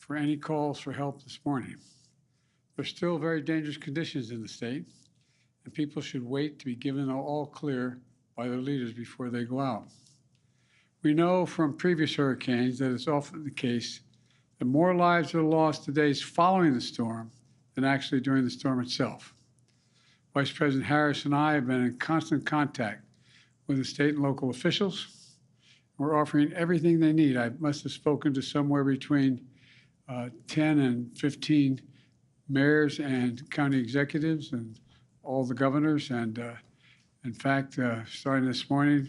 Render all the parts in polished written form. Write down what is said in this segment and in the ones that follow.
for any calls for help this morning. There's still very dangerous conditions in the state, and people should wait to be given an all clear by their leaders before they go out. We know from previous hurricanes that it's often the case that more lives are lost the days following the storm than actually during the storm itself. Vice President Harris and I have been in constant contact with the state and local officials. We're offering everything they need. I must have spoken to somewhere between 10 and 15 mayors and county executives and all the governors. And in fact, starting this morning,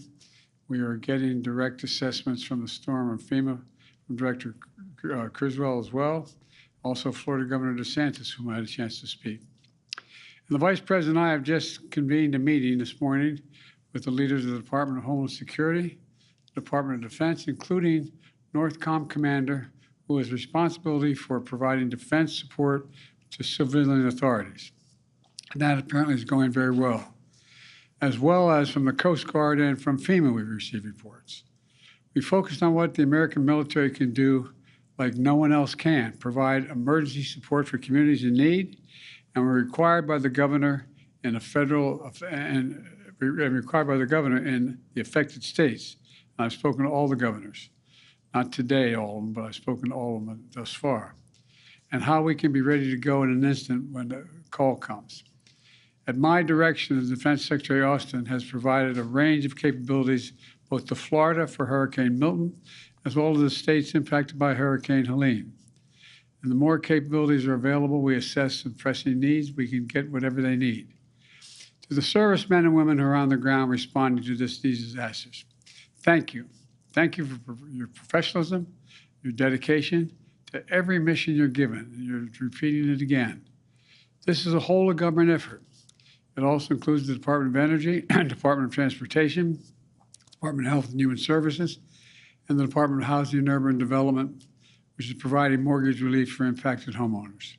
we are getting direct assessments from the storm of FEMA from Director Criswell as well. Also, Florida Governor DeSantis, whom I had a chance to speak. And the Vice President and I have just convened a meeting this morning with the leaders of the Department of Homeland Security, the Department of Defense, including NORTHCOM Commander, who has responsibility for providing defense support to civilian authorities. And that apparently is going very well as from the Coast Guard and from FEMA we've received reports. We focused on what the American military can do like no one else can, provide emergency support for communities in need, and we're required by the governor in a federal and required by the governor in the affected states. And I've spoken to all the governors, not today all of them, but I've spoken to all of them thus far, and how we can be ready to go in an instant when the call comes. At my direction, the Defense Secretary Austin has provided a range of capabilities both to Florida for Hurricane Milton, as well as the states impacted by Hurricane Helene. And the more capabilities are available, we assess the pressing needs, we can get whatever they need. To the servicemen and women who are on the ground responding to these disasters, thank you. Thank you for your professionalism, your dedication to every mission you're given, and you're repeating it again. This is a whole of government effort. It also includes the Department of Energy, Department of Transportation, Department of Health and Human Services, and the Department of Housing and Urban Development, which is providing mortgage relief for impacted homeowners.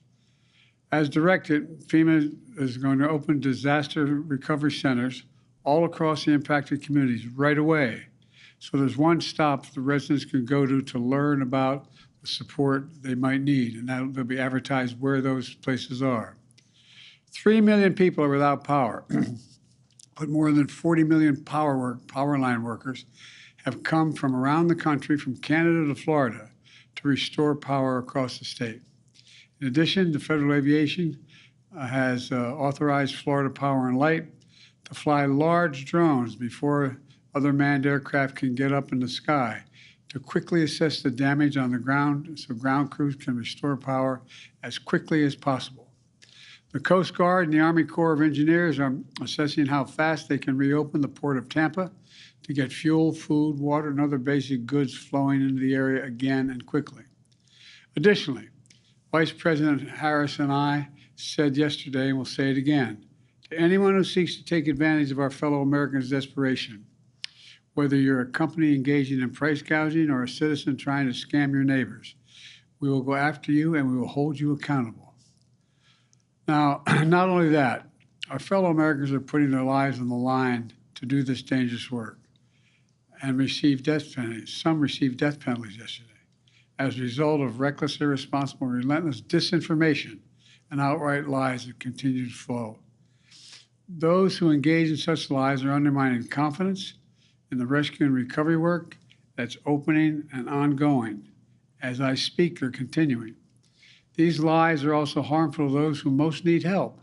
As directed, FEMA is going to open disaster recovery centers all across the impacted communities right away. So there's one stop the residents can go to learn about the support they might need, and they'll be advertised where those places are. 3 million people are without power, but more than 40 million power line workers have come from around the country, from Canada to Florida, to restore power across the state. In addition, the Federal Aviation has authorized Florida Power and Light to fly large drones before other manned aircraft can get up in the sky to quickly assess the damage on the ground so ground crews can restore power as quickly as possible. The Coast Guard and the Army Corps of Engineers are assessing how fast they can reopen the Port of Tampa to get fuel, food, water, and other basic goods flowing into the area again and quickly. Additionally, Vice President Harris and I said yesterday, and we'll say it again, to anyone who seeks to take advantage of our fellow Americans' desperation, whether you're a company engaging in price gouging or a citizen trying to scam your neighbors, we will go after you and we will hold you accountable. Now, not only that, our fellow Americans are putting their lives on the line to do this dangerous work and receive death penalties. Some received death penalties yesterday as a result of reckless, irresponsible, relentless disinformation and outright lies that continue to flow. Those who engage in such lies are undermining confidence in the rescue and recovery work that's opening and ongoing. As I speak, they're continuing. These lies are also harmful to those who most need help.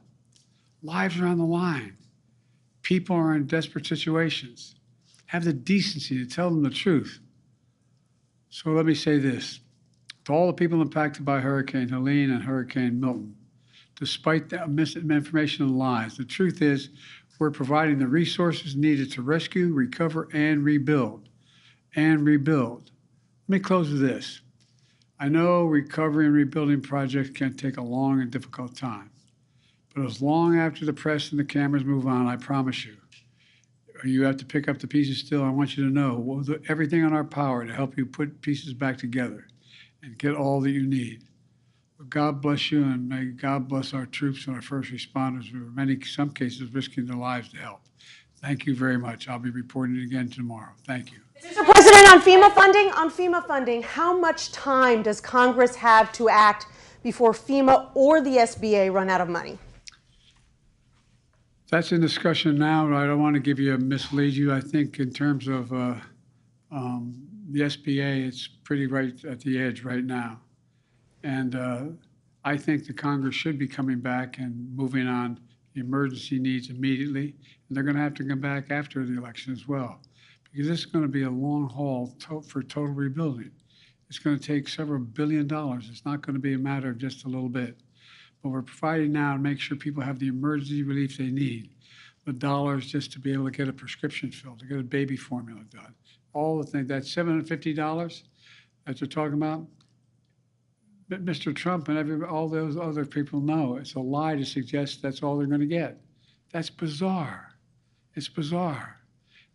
Lives are on the line. People are in desperate situations. Have the decency to tell them the truth. So let me say this. To all the people impacted by Hurricane Helene and Hurricane Milton, despite the misinformation and lies, the truth is we're providing the resources needed to rescue, recover, and rebuild. Let me close with this. I know recovery and rebuilding projects can take a long and difficult time, but as long after the press and the cameras move on, I promise you have to pick up the pieces still. I want you to know we'll do everything in our power to help you put pieces back together and get all that you need. But God bless you, and may God bless our troops and our first responders who are in some cases risking their lives to help. Thank you very much. I'll be reporting again tomorrow. Thank you. Mr. President, on FEMA funding, how much time does Congress have to act before FEMA or the SBA run out of money? That's in discussion now, but I don't want to mislead you. I think in terms of the SBA, it's pretty right at the edge right now. And I think the Congress should be coming back and moving on the emergency needs immediately. And they're going to have to come back after the election as well, because this is going to be a long haul for total rebuilding. It's going to take several $1 billion. It's not going to be a matter of just a little bit. But we're providing now to make sure people have the emergency relief they need. The dollars just to be able to get a prescription filled, to get a baby formula done. All the things, that $750 that you're talking about, Mr. Trump and all those other people know it's a lie to suggest that's all they're going to get. That's bizarre. It's bizarre.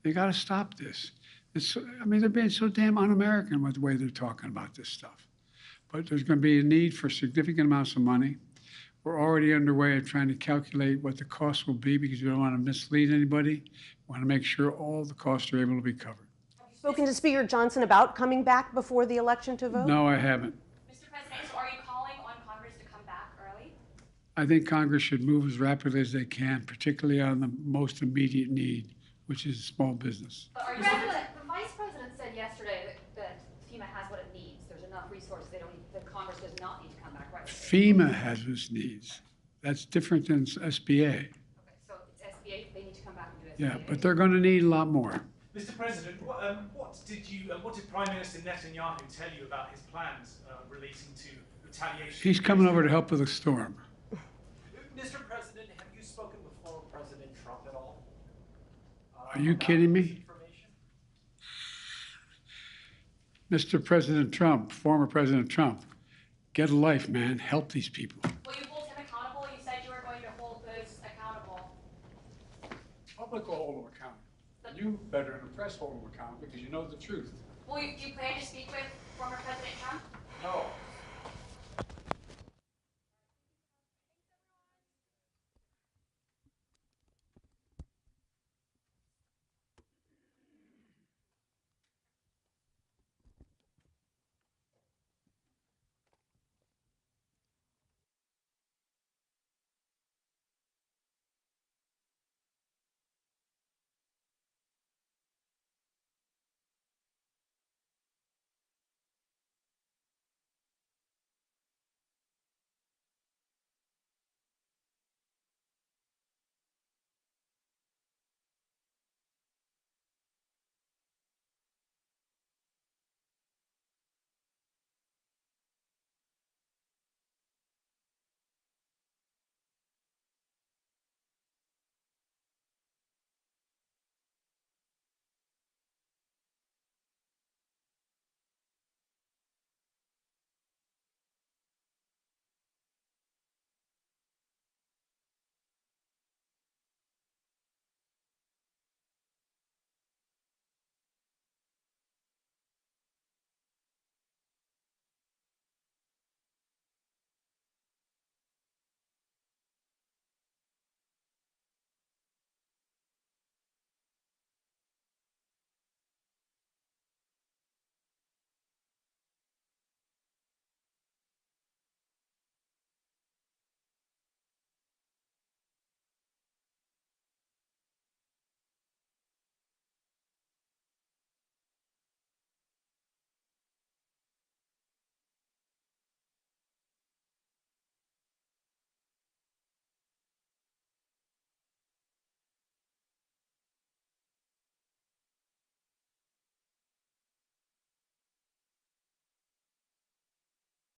They got to stop this. They're being so damn un-American with the way they're talking about this stuff. But there's going to be a need for significant amounts of money. We're already underway at trying to calculate what the cost will be, because we don't want to mislead anybody. We want to make sure all the costs are able to be covered. Have you spoken to Speaker Johnson about coming back before the election to vote? No, I haven't. Mr. President, so are you calling on Congress to come back early? I think Congress should move as rapidly as they can, particularly on the most immediate need, which is small business. But are you The Vice President said yesterday that FEMA has what it needs. There's enough resources. That Congress does not need to come back, right? FEMA has its needs. That's different than SBA. Okay, so it's SBA. They need to come back and do SBA. Yeah, but they're going to need a lot more. Mr. President, what did Prime Minister Netanyahu tell you about his plans relating to retaliation? He's coming over to help with the storm. Mr. President, have you spoken with former President Trump at all? Are you kidding me? Mr. President Trump, former President Trump, get a life, man. Help these people. Will you hold him accountable? You said you were going to hold those accountable. Public will hold them accountable. You better than the press hold them accountable, because you know the truth. Do you plan to speak with former President Trump? No.